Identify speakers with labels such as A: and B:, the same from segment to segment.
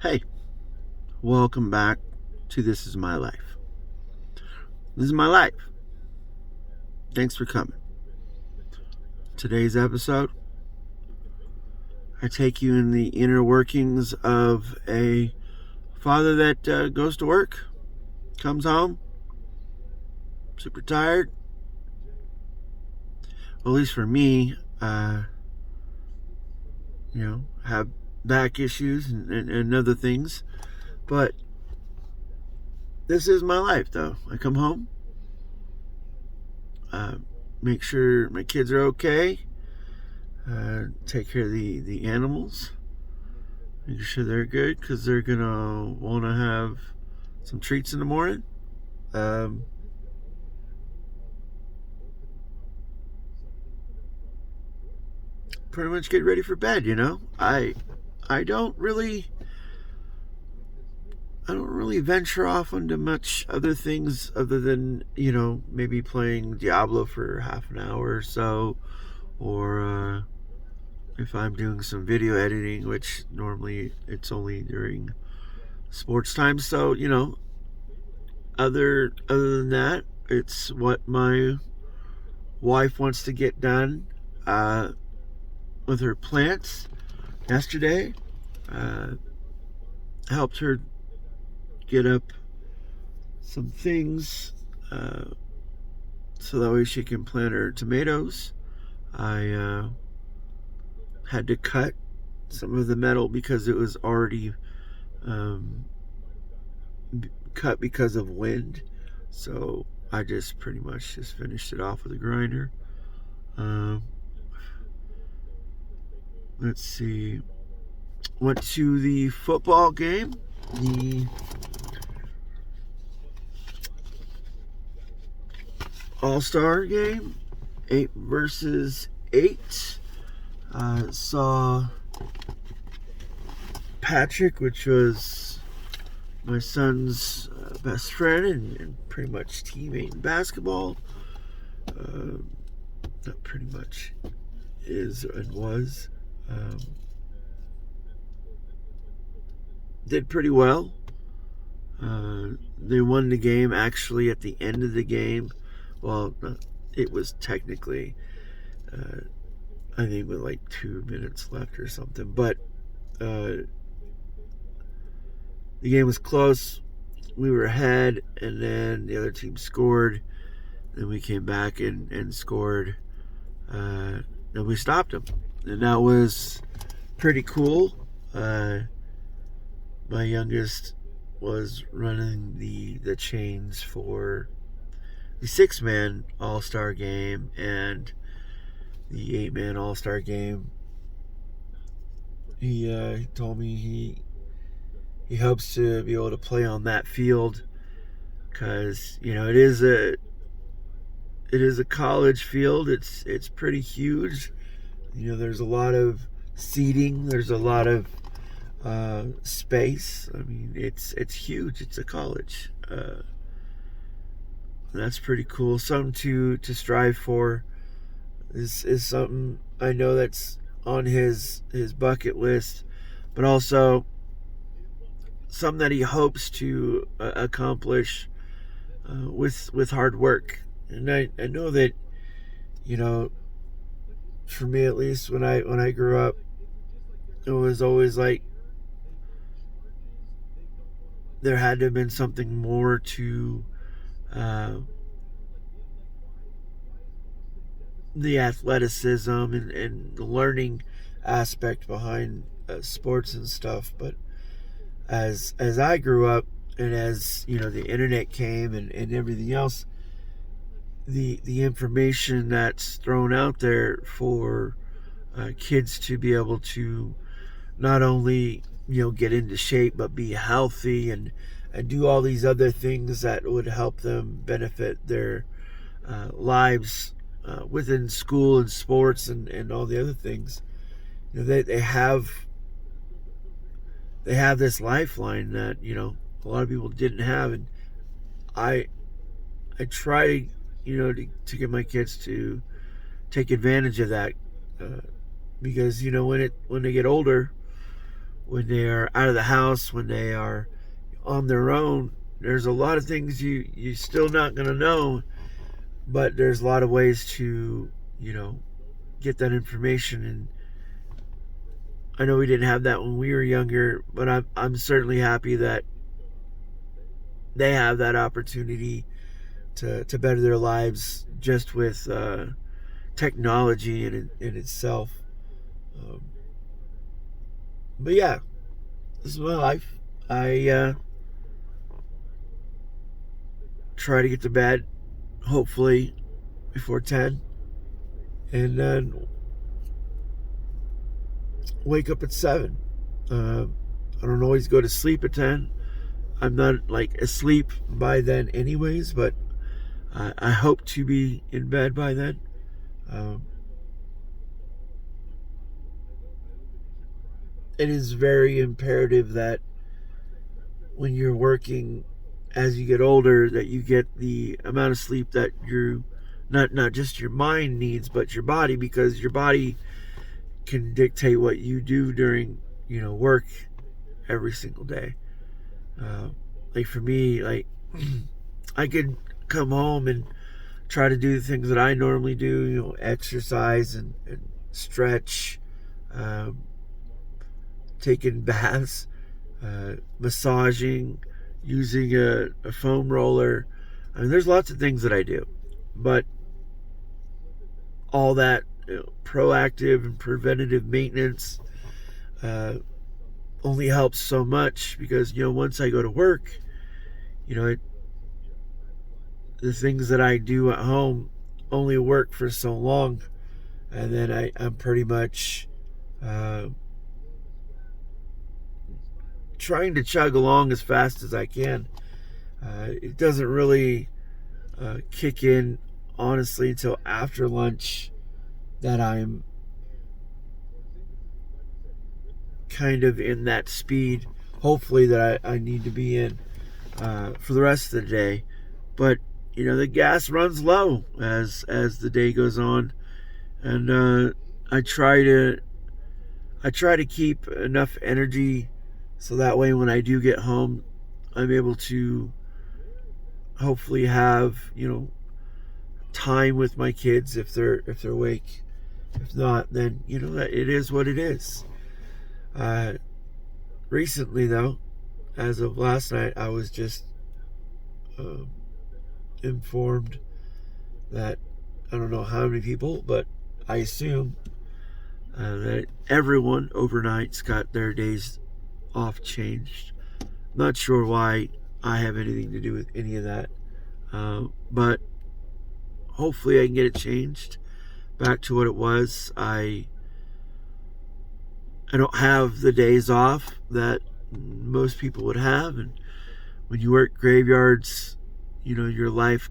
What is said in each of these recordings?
A: Hey, welcome back to This Is My Life. This is my life. Thanks for coming. Today's episode, I take you in the inner workings of a father that goes to work, comes home, super tired. Well, at least for me, have back issues and other things. But this is my life, though. I come home, make sure my kids are okay, take care of the animals, making sure they're good because they're gonna want to have some treats in the morning. Pretty much get ready for bed. I don't really venture off into much other things other than maybe playing Diablo for half an hour or so, or if I'm doing some video editing, which normally it's only during sports time. So other than that, it's what my wife wants to get done with her plants. Yesterday, helped her get up some things so that way she can plant her tomatoes. I had to cut some of the metal because it was already cut because of wind. So I just pretty much just finished it off with a grinder. Let's see. Went to the football game. The All-Star game. 8 versus 8. Saw Patrick, which was my son's best friend and pretty much teammate in basketball. That pretty much is and was. Did pretty well. They won the game actually at the end of the game. Well, it was technically, I think, with like 2 minutes left or something. But the game was close. We were ahead, and then the other team scored. Then we came back and scored. And we stopped them. And that was pretty cool. My youngest was running the chains for the 6-man All-Star game and the 8-man All-Star game. He told me he hopes to be able to play on that field because it is a college field. It's pretty huge. There's a lot of seating. There's a lot of space. I mean, it's huge. It's a college. That's pretty cool. Something to strive for. Is something I know that's on his bucket list, but also something that he hopes to accomplish with hard work. And I know that for me at least, when I grew up, it was always like there had to have been something more to the athleticism and the learning aspect behind sports and stuff. But as I grew up, and as the internet came and everything else, the information that's thrown out there for kids to be able to not only get into shape but be healthy and do all these other things that would help them benefit their lives within school and sports and all the other things. They have this lifeline that a lot of people didn't have, and I try to get my kids to take advantage of that because when they get older, when they are out of the house, when they are on their own. There's a lot of things you still not going to know, but there's a lot of ways to, get that information. And I know we didn't have that when we were younger, but I'm certainly happy that they have that opportunity to better their lives just with technology in itself. But yeah, this is my life. I try to get to bed, hopefully, before 10. And then wake up at 7. I don't always go to sleep at 10. I'm not like asleep by then anyways, but I hope to be in bed by then. It is very imperative that when you're working as you get older, that you get the amount of sleep that you not just your mind needs, but your body, because your body can dictate what you do during work every single day. Like for me, like I could come home and try to do the things that I normally do, exercise and stretch, taking baths, massaging, using a foam roller. I mean, there's lots of things that I do, but all that proactive and preventative maintenance only helps so much, because once I go to work, the things that I do at home only work for so long, and then I'm pretty much trying to chug along as fast as I can. It doesn't really kick in, honestly, until after lunch, that I'm kind of in that speed, hopefully, that I need to be in for the rest of the day. But the gas runs low as the day goes on, and I try to keep enough energy so that way when I do get home, I'm able to hopefully have time with my kids if they're awake. If not, then it is what it is. Recently, though, as of last night, I was just informed that I don't know how many people, but I assume that everyone overnight's got their days off changed. Not sure why I have anything to do with any of that, but hopefully I can get it changed back to what it was. I don't have the days off that most people would have, and when you work graveyards, your life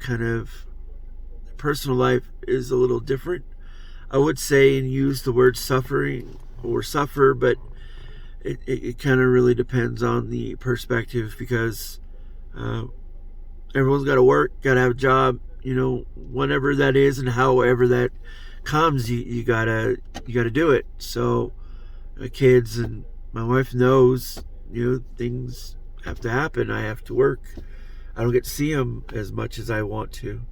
A: personal life is a little different. I would say and use the word suffering or suffer, but it kind of really depends on the perspective, because everyone's got to work, got to have a job, whenever that is and however that comes, you gotta do it. So kids and my wife knows, things have to happen. I have to work. I don't get to see them as much as I want to.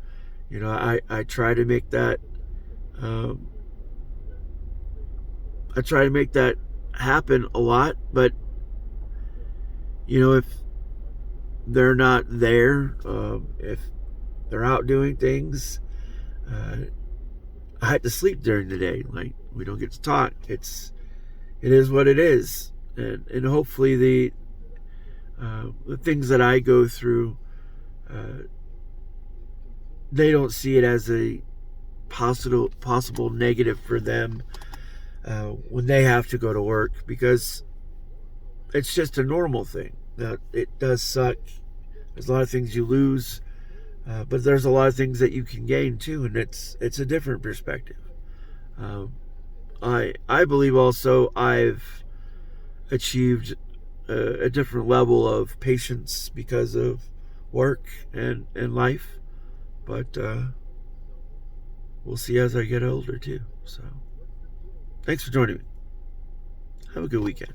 A: I try to make that happen a lot, but if they're not there, if they're out doing things, I had to sleep during the day. Like, we don't get to talk. It is what it is, and hopefully the things that I go through, they don't see it as a possible negative for them when they have to go to work, because it's just a normal thing. Now, it does suck. There's a lot of things you lose, but there's a lot of things that you can gain too, and it's a different perspective. I believe also I've achieved a different level of patience because of work and life, but we'll see as I get older too. So thanks for joining me. Have a good weekend.